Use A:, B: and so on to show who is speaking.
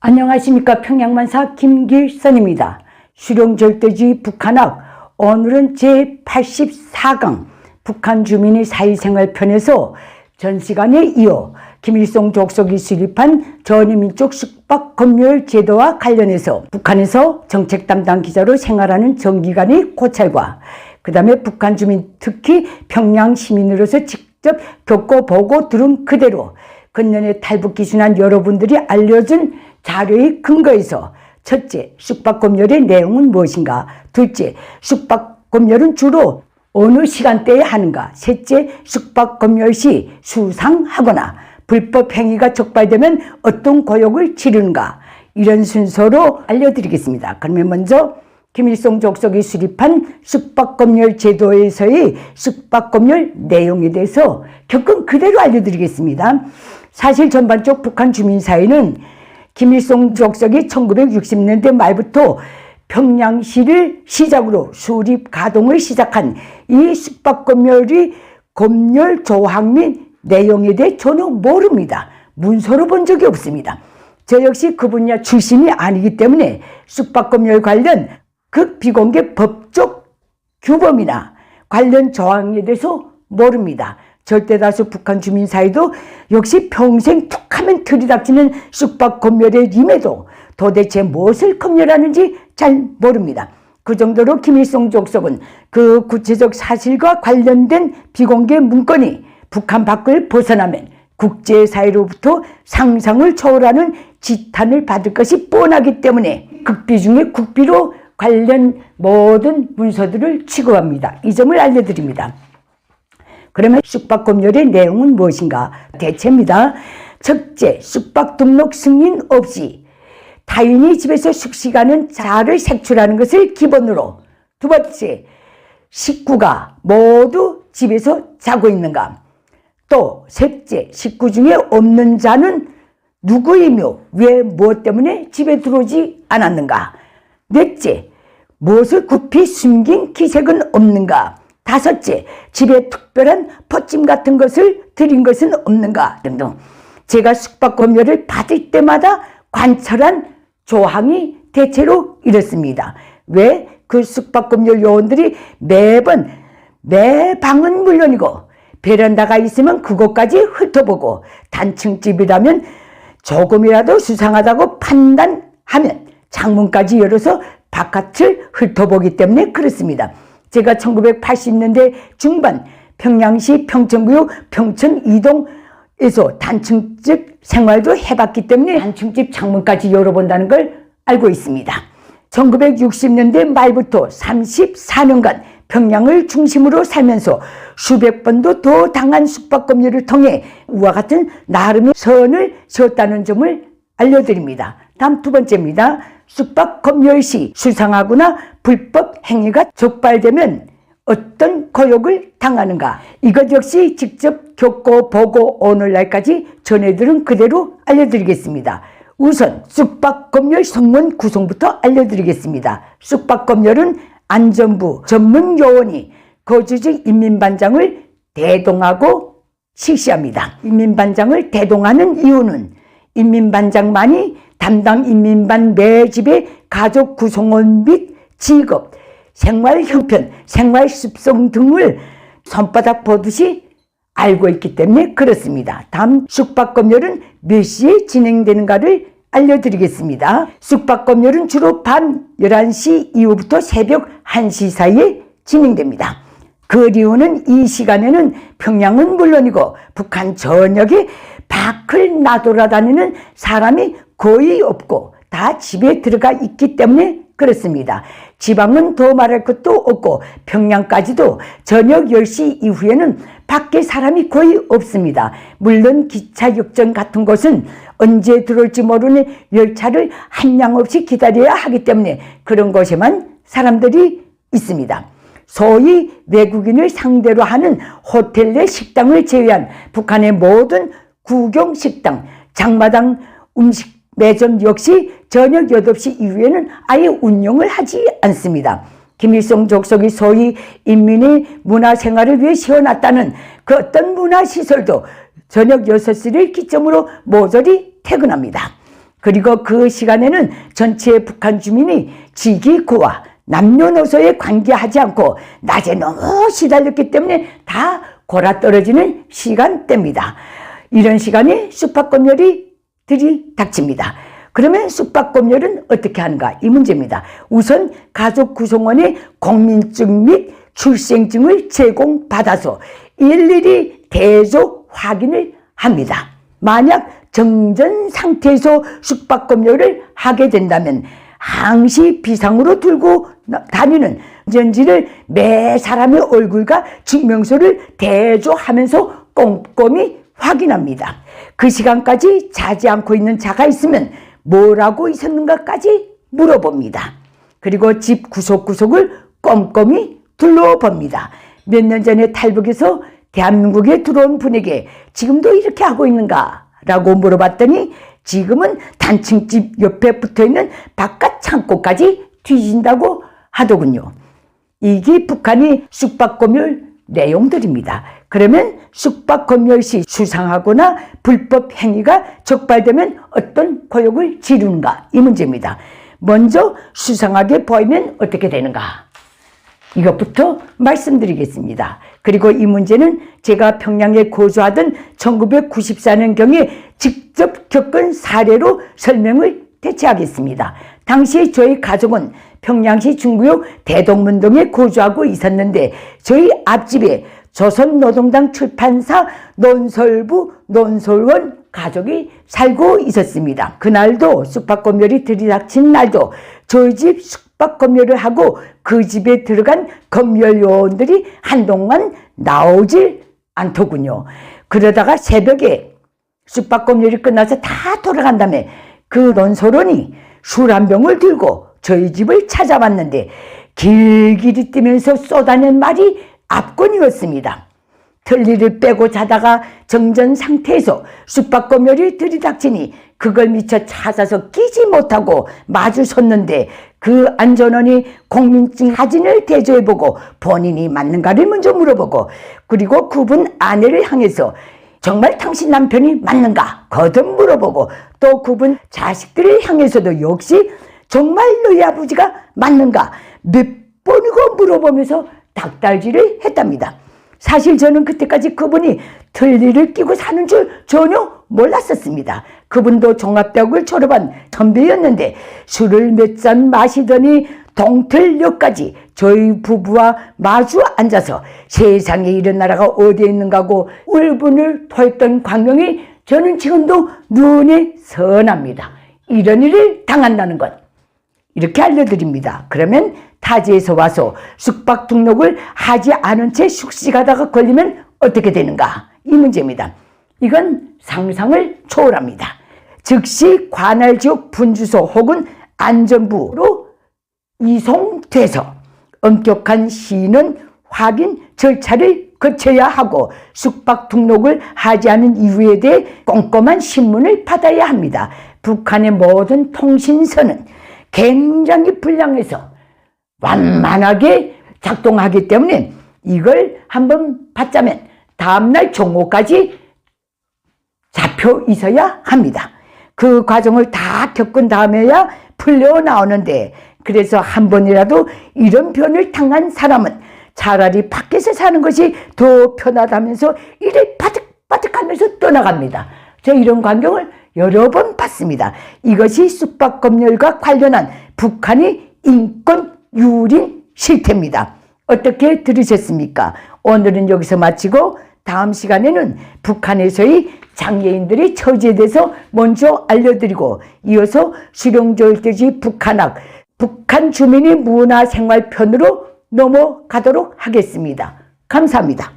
A: 안녕하십니까. 평양만사 김길선입니다. 실용절대주의 북한학, 오늘은 제84강 북한 주민의 사회생활 편에서 전 시간에 이어 김일성 족속이 수립한 전위민족 숙박검열 제도와 관련해서 북한에서 정책 담당 기자로 생활하는 정기간의 고찰과 그 다음에 북한 주민, 특히 평양 시민으로서 직접 겪어보고 들은 그대로 근년에 탈북기순한 여러분들이 알려준 자료의 근거에서 첫째, 숙박검열의 내용은 무엇인가? 둘째, 숙박검열은 주로 어느 시간대에 하는가? 셋째, 숙박검열 시 수상하거나 불법 행위가 적발되면 어떤 고역을 치르는가? 이런 순서로 알려드리겠습니다. 그러면 먼저 김일성 족속이 수립한 숙박검열 제도에서의 숙박검열 내용에 대해서 겪은 그대로 알려드리겠습니다. 사실 전반적 북한 주민사회는 김일성 족속이 1960년대 말부터 평양시를 시작으로 수립 가동을 시작한 이 숙박검열의 검열 조항 및 내용에 대해 전혀 모릅니다. 문서로 본 적이 없습니다. 저 역시 그 분야 출신이 아니기 때문에 숙박검열 관련 극비공개 법적 규범이나 관련 조항에 대해서 모릅니다. 절대다수 북한 주민사회도 역시 평생 툭하면 들이닥치는 숙박검열에 임해도 도대체 무엇을 검열하는지 잘 모릅니다. 그 정도로 김일성 족속은 그 구체적 사실과 관련된 비공개 문건이 북한 밖을 벗어나면 국제사회로부터 상상을 초월하는 지탄을 받을 것이 뻔하기 때문에 극비 중에 국비로 관련 모든 문서들을 취급합니다. 이 점을 알려드립니다. 그러면 숙박검열의 내용은 무엇인가? 대체입니다. 첫째, 숙박 등록 승인 없이 타인이 집에서 숙식하는 자를 색출하는 것을 기본으로. 두 번째, 식구가 모두 집에서 자고 있는가? 또 셋째, 식구 중에 없는 자는 누구이며 왜 무엇 때문에 집에 들어오지 않았는가? 넷째, 무엇을 급히 숨긴 기색은 없는가? 다섯째, 집에 특별한 퍼짐 같은 것을 드린 것은 없는가? 등등. 제가 숙박검열을 받을 때마다 관찰한 조항이 대체로 이렇습니다. 왜? 그 숙박검열 요원들이 매번 매 방은 물론이고 베란다가 있으면 그것까지 훑어보고 단층집이라면 조금이라도 수상하다고 판단하면 창문까지 열어서 바깥을 훑어보기 때문에 그렇습니다. 제가 1980년대 중반 평양시 평천구역 평천 이동에서 단층집 생활도 해봤기 때문에 단층집 창문까지 열어본다는 걸 알고 있습니다. 1960년대 말부터 34년간 평양을 중심으로 살면서 수백 번도 더 당한 숙박검열을 통해 우와 같은 나름의 선을 지었다는 점을 알려드립니다. 다음 두 번째입니다. 숙박검열 시 수상하거나 불법 행위가 적발되면 어떤 고역을 당하는가? 이것 역시 직접 겪어보고 오늘날까지 전해들은 그대로 알려드리겠습니다. 우선 숙박검열 성문 구성부터 알려드리겠습니다. 숙박검열은 안전부 전문 요원이 거주지 인민반장을 대동하고 실시합니다. 인민반장을 대동하는 이유는 인민반장만이 담당 인민반 매 집의 가족 구성원 및 직업, 생활 형편, 생활 습성 등을 손바닥 보듯이 알고 있기 때문에 그렇습니다. 다음 숙박검열은 몇 시에 진행되는가를 알려드리겠습니다. 숙박검열은 주로 밤 11시 이후부터 새벽 1시 사이에 진행됩니다. 그 이유는 이 시간에는 평양은 물론이고 북한 전역에 밖을 나돌아다니는 사람이 거의 없고 다 집에 들어가 있기 때문에 그렇습니다. 지방은 더 말할 것도 없고 평양까지도 저녁 10시 이후에는 밖에 사람이 거의 없습니다. 물론 기차 역전 같은 곳은 언제 들어올지 모르는 열차를 한량 없이 기다려야 하기 때문에 그런 곳에만 사람들이 있습니다. 소위 외국인을 상대로 하는 호텔 내 식당을 제외한 북한의 모든 구경식당, 장마당 음식 매점 역시 저녁 8시 이후에는 아예 운영을 하지 않습니다. 김일성 족속이 소위 인민의 문화생활을 위해 세워놨다는 그 어떤 문화시설도 저녁 6시를 기점으로 모조리 퇴근합니다. 그리고 그 시간에는 전체 북한 주민이 지기고와 남녀노소에 관계하지 않고 낮에 너무 시달렸기 때문에 다 골아떨어지는 시간대입니다. 이런 시간에 숙박검열이 들이닥칩니다. 그러면 숙박검열은 어떻게 하는가? 이 문제입니다. 우선 가족 구성원의 공민증 및 출생증을 제공받아서 일일이 대조 확인을 합니다. 만약 정전 상태에서 숙박검열을 하게 된다면 항시 비상으로 들고 다니는 전지를 매 사람의 얼굴과 증명서를 대조하면서 꼼꼼히 확인합니다. 그 시간까지 자지 않고 있는 자가 있으면 뭐라고 있었는가까지 물어봅니다. 그리고 집 구석구석을 꼼꼼히 둘러봅니다. 몇 년 전에 탈북해서 대한민국에 들어온 분에게 지금도 이렇게 하고 있는가? 라고 물어봤더니 지금은 단층집 옆에 붙어있는 바깥 창고까지 뒤진다고 하더군요. 이게 북한이 숙박검열 내용들입니다. 그러면 숙박검열 시 수상하거나 불법 행위가 적발되면 어떤 고역을 치르는가? 이 문제입니다. 먼저 수상하게 보이면 어떻게 되는가? 이것부터 말씀드리겠습니다. 그리고 이 문제는 제가 평양에 거주하던 1994년경에 직접 겪은 사례로 설명을 대체하겠습니다. 당시 저희 가족은 평양시 중구역 대동문동에 거주하고 있었는데 저희 앞집에 조선노동당 출판사 논설부 논설원 가족이 살고 있었습니다. 그날도 숙박검열이 들이닥친 날도 저희 집 숙박검열을 하고 그 집에 들어간 검열요원들이 한동안 나오질 않더군요. 그러다가 새벽에 숙박검열이 끝나서 다 돌아간 다음에 그 논설원이 술 한 병을 들고 저희 집을 찾아왔는데 길길이 뛰면서 쏟아낸 말이 압권이었습니다. 틀니를 빼고 자다가 정전 상태에서 숙박검열이 들이닥치니 그걸 미처 찾아서 끼지 못하고 마주섰는데 그 안전원이 공민증 사진을 대조해보고 본인이 맞는가를 먼저 물어보고 그리고 그분 아내를 향해서 정말 당신 남편이 맞는가 거듭 물어보고 또 그분 자식들을 향해서도 역시 정말 너희 아버지가 맞는가 몇 번이고 물어보면서 닭달질을 했답니다. 사실 저는 그때까지 그분이 틀니를 끼고 사는 줄 전혀 몰랐었습니다. 그분도 종합대학을 졸업한 선배였는데 술을 몇 잔 마시더니 동틀역까지 저희 부부와 마주 앉아서 세상에 이런 나라가 어디에 있는가고 울분을 토했던 광경이 저는 지금도 눈에 선합니다. 이런 일을 당한다는 것 이렇게 알려드립니다. 그러면 타지에서 와서 숙박 등록을 하지 않은 채 숙식하다가 걸리면 어떻게 되는가? 이 문제입니다. 이건 상상을 초월합니다. 즉시 관할지역 분주소 혹은 안전부로 이송돼서 엄격한 신원 확인 절차를 거쳐야 하고 숙박 등록을 하지 않은 이유에 대해 꼼꼼한 신문을 받아야 합니다. 북한의 모든 통신선은 굉장히 불량해서 완만하게 작동하기 때문에 이걸 한번 받자면 다음날 종호까지 잡혀 있어야 합니다. 그 과정을 다 겪은 다음에야 풀려 나오는데 그래서 한 번이라도 이런 변을 당한 사람은 차라리 밖에서 사는 것이 더 편하다면서 이래 바득바득하면서 떠나갑니다. 저 이런 광경을 여러 번 봤습니다. 이것이 숙박검열과 관련한 북한의 인권 유린 실태입니다. 어떻게 들으셨습니까? 오늘은 여기서 마치고 다음 시간에는 북한에서의 장애인들의 처지에 대해서 먼저 알려드리고 이어서 수령절대지 북한학, 북한 주민의 문화생활편으로 넘어가도록 하겠습니다. 감사합니다.